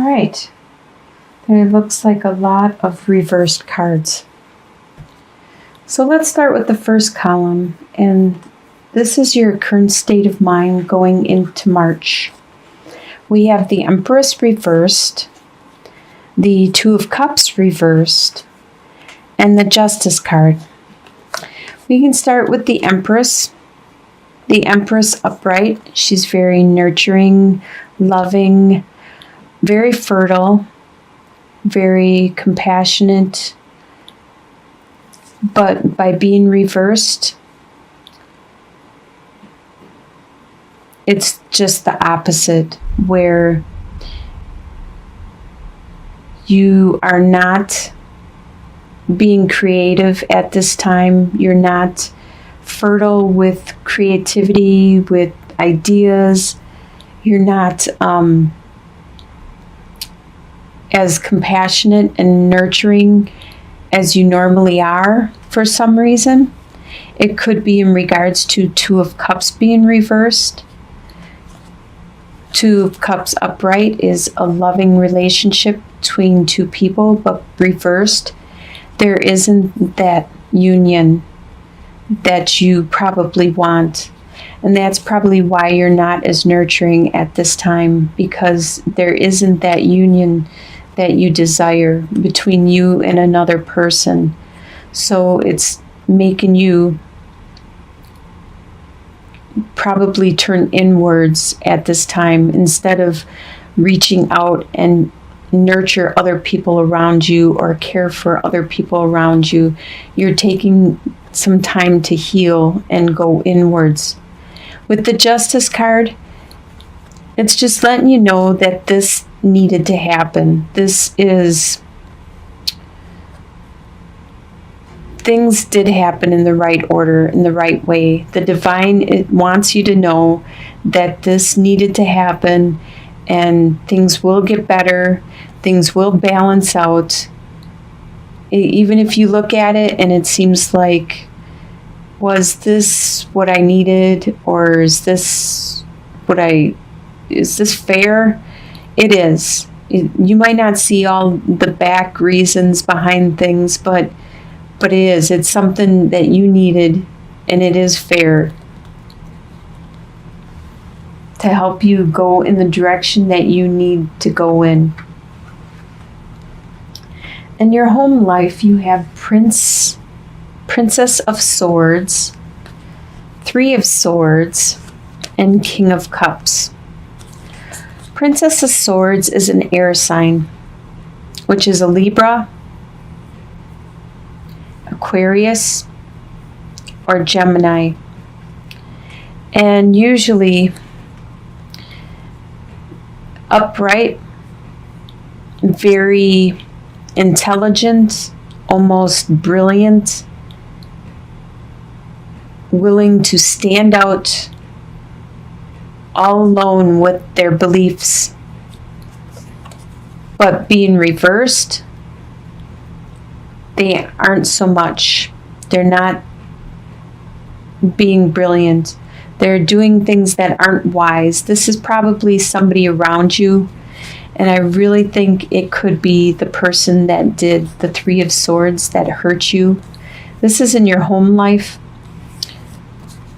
right. There looks like a lot of reversed cards. So let's start with the first column, and this is your current state of mind going into March. We have the Empress reversed, the Two of Cups reversed, and the Justice card. We can start with the Empress. The Empress upright. She's very nurturing, loving, very fertile, very compassionate. But by being reversed, it's just the opposite, where you are not being creative at this time. You're not fertile with creativity, with ideas. You're not as compassionate and nurturing as you normally are for some reason. It could be in regards to Two of Cups being reversed. Two of Cups upright is a loving relationship between two people, but reversed, there isn't that union that you probably want. And that's probably why you're not as nurturing at this time, because there isn't that union that you desire between you and another person. So it's making you probably turn inwards at this time instead of reaching out and nurture other people around you or care for other people around you. You're taking some time to heal and go inwards. With the Justice card, it's just letting you know that this needed to happen. Things did happen in the right order, in the right way. The divine, it wants you to know that this needed to happen, and things will get better. Things will balance out. Even if you look at it and it seems like, was this what I needed, or is this fair? It is. You might not see all the back reasons behind things, but it is. It's something that you needed, and it is fair to help you go in the direction that you need to go in. In your home life, you have Princess of Swords, Three of Swords, and King of Cups. Princess of Swords is an air sign, which is a Libra, Aquarius, or Gemini. And usually upright, very intelligent, almost brilliant, willing to stand out all alone with their beliefs. But being reversed, they aren't so much. They're not being brilliant. They're doing things that aren't wise. This is probably somebody around you, and I really think it could be the person that did the Three of Swords that hurt you. This is in your home life.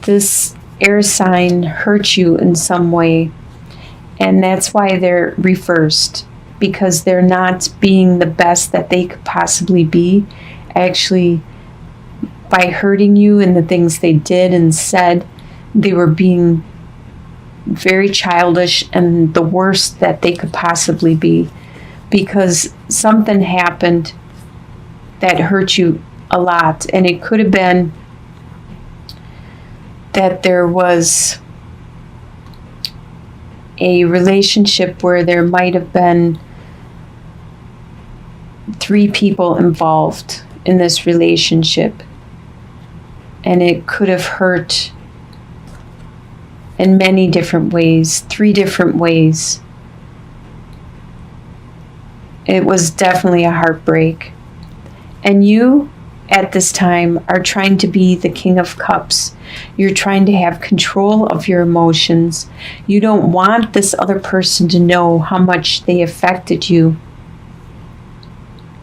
This air sign hurt you in some way, and that's why they're reversed, because they're not being the best that they could possibly be. Actually, by hurting you and the things they did and said, they were being very childish and the worst that they could possibly be, because something happened that hurt you a lot. And it could have been that there was a relationship where there might have been 3 people involved in this relationship, and it could have hurt in many different ways, 3 different ways. It was definitely a heartbreak. And you at this time are trying to be the King of Cups. You're trying to have control of your emotions. You don't want this other person to know how much they affected you.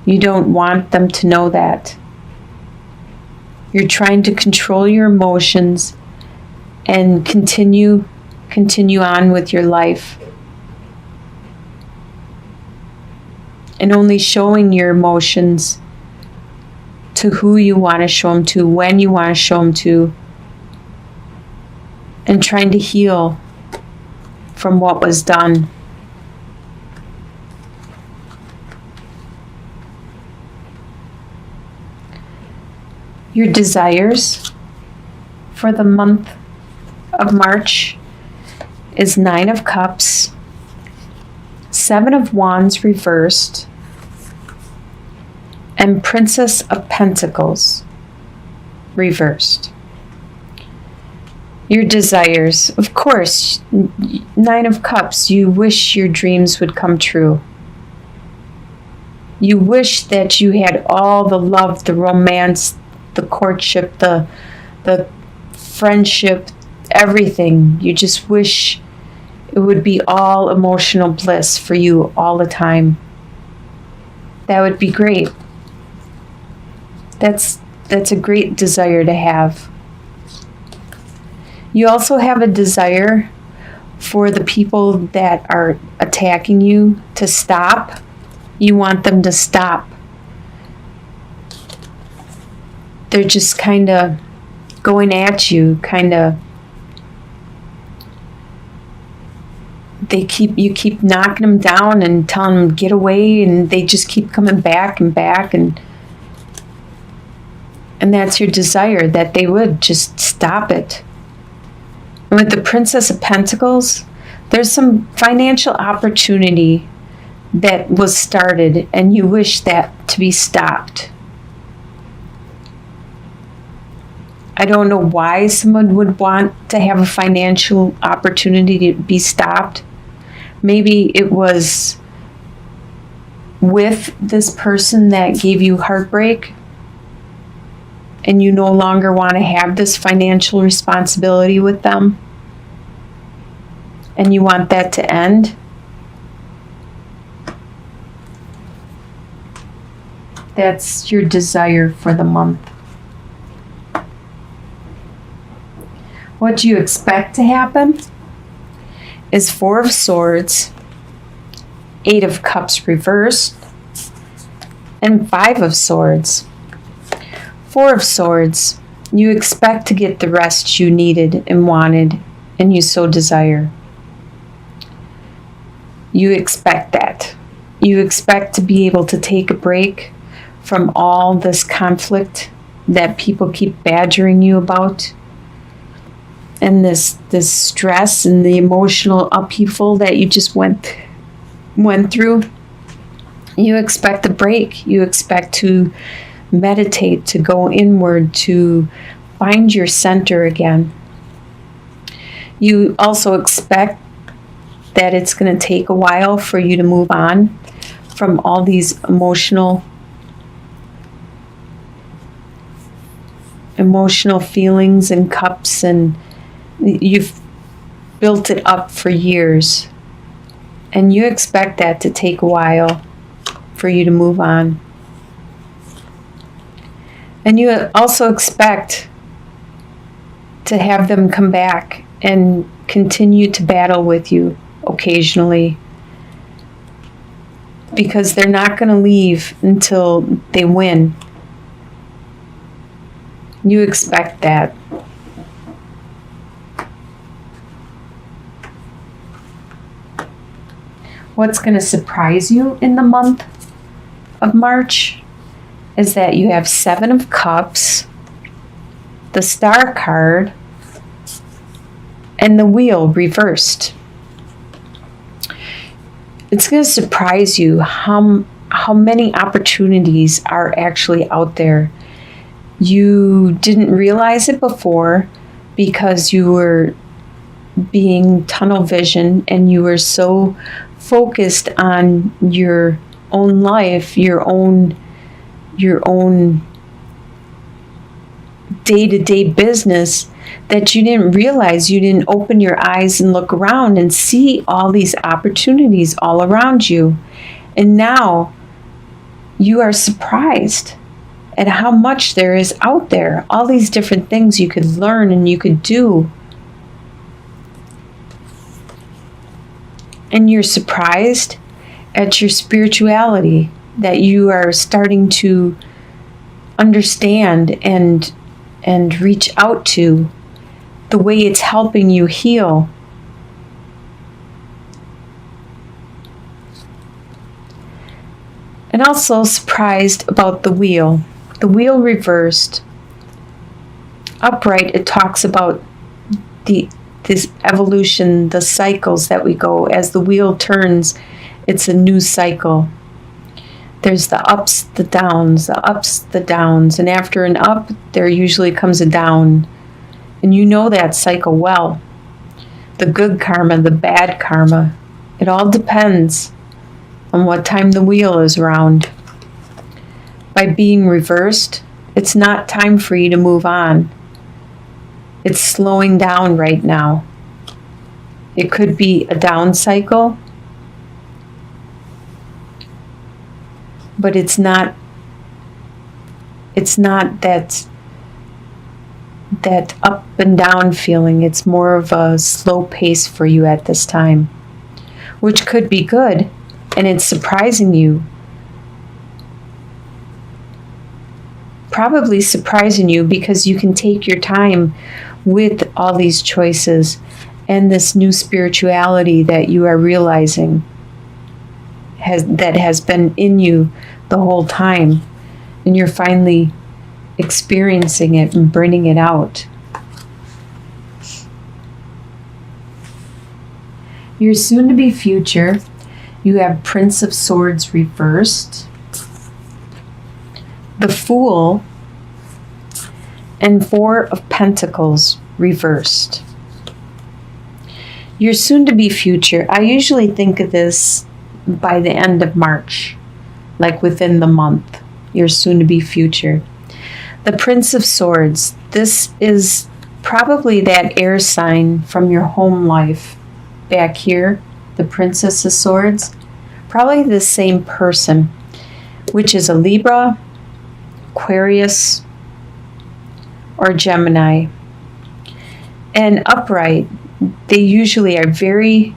You don't want them to know that. You're trying to control your emotions and continue on with your life. And only showing your emotions to who you want to show them to, when you want to show them to, and trying to heal from what was done. Your desires for the month of March is 9 of Cups, 7 of Wands reversed, and Princess of Pentacles reversed. Your desires, of course, 9 of Cups, you wish your dreams would come true. You wish that you had all the love, the romance, the courtship, the friendship, everything. You just wish it would be all emotional bliss for you all the time. That would be great. That's a great desire to have. You also have a desire for the people that are attacking you to stop. You want them to stop. They're just kind of going at you, you keep knocking them down and telling them get away, and they just keep coming back and back, and that's your desire, that they would just stop it. And with the Princess of Pentacles, there's some financial opportunity that was started, and you wish that to be stopped. I don't know why someone would want to have a financial opportunity to be stopped. Maybe it was with this person that gave you heartbreak, and you no longer want to have this financial responsibility with them, and you want that to end. That's your desire for the month. What do you expect to happen is 4 of Swords, 8 of Cups reversed, and 5 of Swords. 4 of Swords, you expect to get the rest you needed and wanted, and you so desire. You expect that. You expect to be able to take a break from all this conflict that people keep badgering you about, and this stress and the emotional upheaval that you just went through. You expect a break. You expect to meditate, to go inward, to find your center again. You also expect that it's going to take a while for you to move on from all these emotional feelings and cups, and you've built it up for years, and you expect that to take a while for you to move on. And you also expect to have them come back and continue to battle with you occasionally, because they're not going to leave until they win. You expect that. What's going to surprise you in the month of March is that you have 7 of Cups, the Star card, and the Wheel reversed. It's going to surprise you how many opportunities are actually out there. You didn't realize it before because you were being tunnel vision, and you were so focused on your own life, your own day-to-day business that you didn't realize. You didn't open your eyes and look around and see all these opportunities all around you. And now you are surprised at how much there is out there, all these different things you could learn and you could do. And you're surprised at your spirituality, that you are starting to understand and reach out to, the way it's helping you heal. And also surprised about the wheel. The wheel reversed. Upright, it talks about this evolution, the cycles that we go. As the wheel turns, it's a new cycle. There's the ups, the downs, the ups, the downs. And after an up, there usually comes a down. And you know that cycle well. The good karma, the bad karma. It all depends on what time the wheel is round. By being reversed, it's not time for you to move on. It's slowing down right now. It could be a down cycle, but it's not that up and down feeling. It's more of a slow pace for you at this time, which could be good, and it's surprising you. Probably surprising you because you can take your time with all these choices and this new spirituality that you are realizing has been in you the whole time, and you're finally experiencing it and bringing it out. Your soon-to-be future, you have Prince of Swords reversed, the Fool, and Four of Pentacles reversed. Your soon-to-be future, I usually think of this by the end of March, like within the month, your soon-to-be future. The Prince of Swords, this is probably that air sign from your home life. Back here, the Princess of Swords, probably the same person, which is a Libra, Aquarius, or Gemini. And upright, they usually are very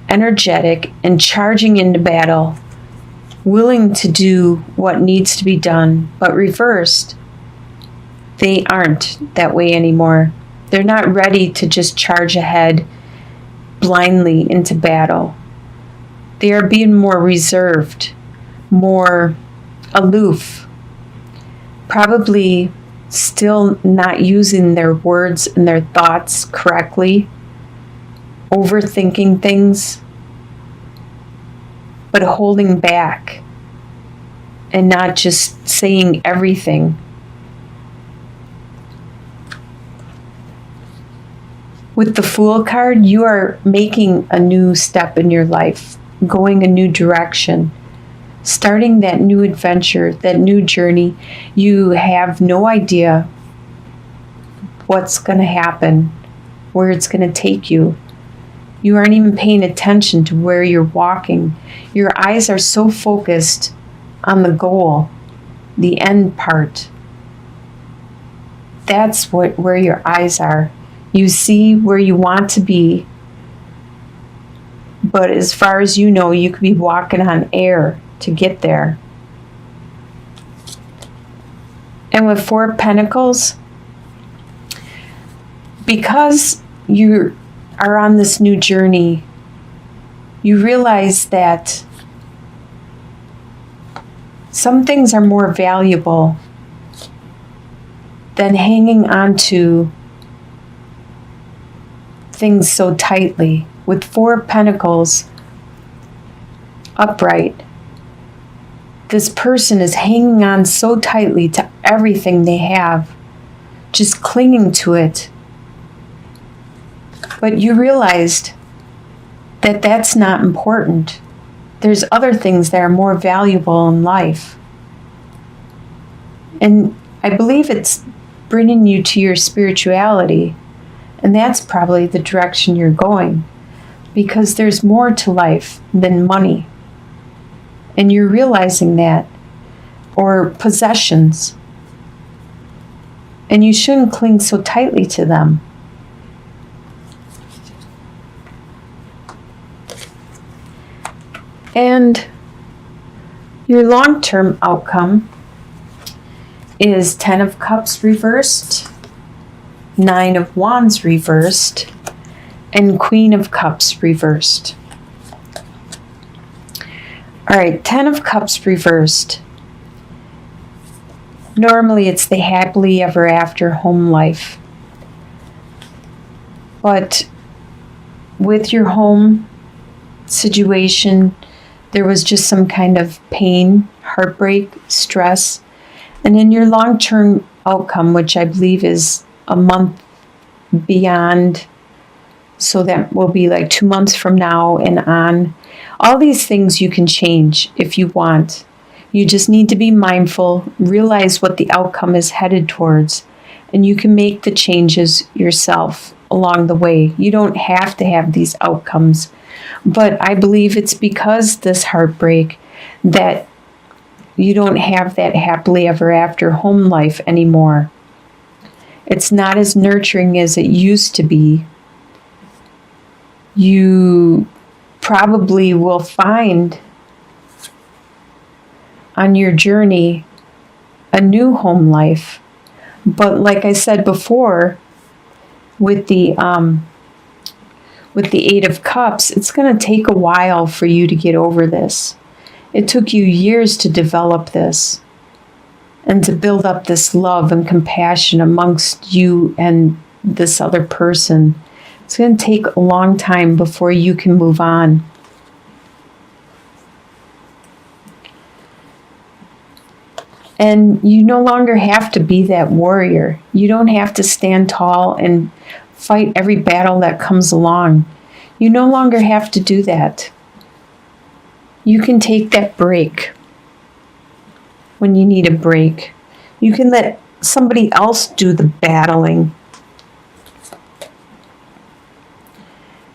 energetic and charging into battle, willing to do what needs to be done. But reversed, they aren't that way anymore. They're not ready to just charge ahead blindly into battle. They are being more reserved, more aloof, probably still not using their words and their thoughts correctly, overthinking things, but holding back and not just saying everything. With the Fool card, you are making a new step in your life, going a new direction, starting that new adventure, that new journey. You have no idea what's going to happen, where it's going to take you. You aren't even paying attention to where you're walking. Your eyes are so focused on the goal, the end part. That's where your eyes are. You see where you want to be, but as far as you know, you could be walking on air to get there. And with Four of Pentacles, because you are on this new journey, you realize that some things are more valuable than hanging on to things so tightly. With Four of Pentacles upright, this person is hanging on so tightly to everything they have, just clinging to it. But you realized that that's not important. There's other things that are more valuable in life. And I believe it's bringing you to your spirituality. And that's probably the direction you're going, because there's more to life than money. And you're realizing that, or possessions. And you shouldn't cling so tightly to them. And your long-term outcome is 10 of Cups reversed, 9 of Wands reversed, and Queen of Cups reversed. All right, 10 of Cups reversed. Normally it's the happily ever after home life. But with your home situation, there was just some kind of pain, heartbreak, stress. And in your long-term outcome, which I believe is a month beyond, so that will be like 2 months from now and on, all these things you can change if you want. You just need to be mindful, realize what the outcome is headed towards, and you can make the changes yourself along the way. You don't have to have these outcomes. But I believe it's because this heartbreak that you don't have that happily ever after home life anymore. It's not as nurturing as it used to be. You probably will find on your journey a new home life. But like I said before, with the 8 of Cups, it's going to take a while for you to get over this. It took you years to develop this and to build up this love and compassion amongst you and this other person. It's going to take a long time before you can move on. And you no longer have to be that warrior. You don't have to stand tall and fight every battle that comes along. You no longer have to do that. You can take that break when you need a break. You can let somebody else do the battling.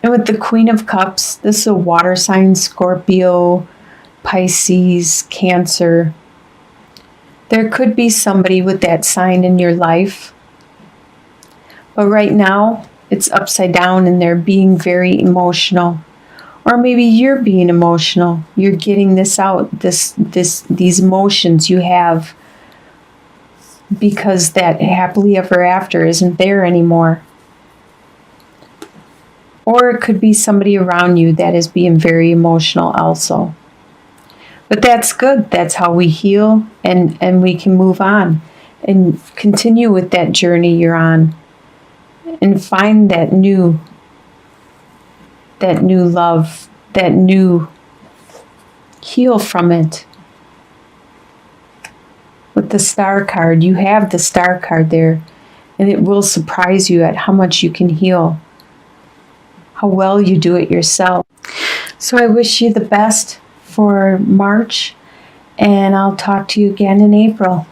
And with the Queen of Cups, this is a water sign, Scorpio, Pisces, Cancer. There could be somebody with that sign in your life. But right now, it's upside down and they're being very emotional. Or maybe you're being emotional. You're getting this out, these emotions you have because that happily ever after isn't there anymore. Or it could be somebody around you that is being very emotional also. But that's good. That's how we heal and we can move on and continue with that journey you're on and find that new love, that new heal from it. With the Star card, you have the Star card there, and it will surprise you at how much you can heal, how well you do it yourself. So I wish you the best for March, and I'll talk to you again in April.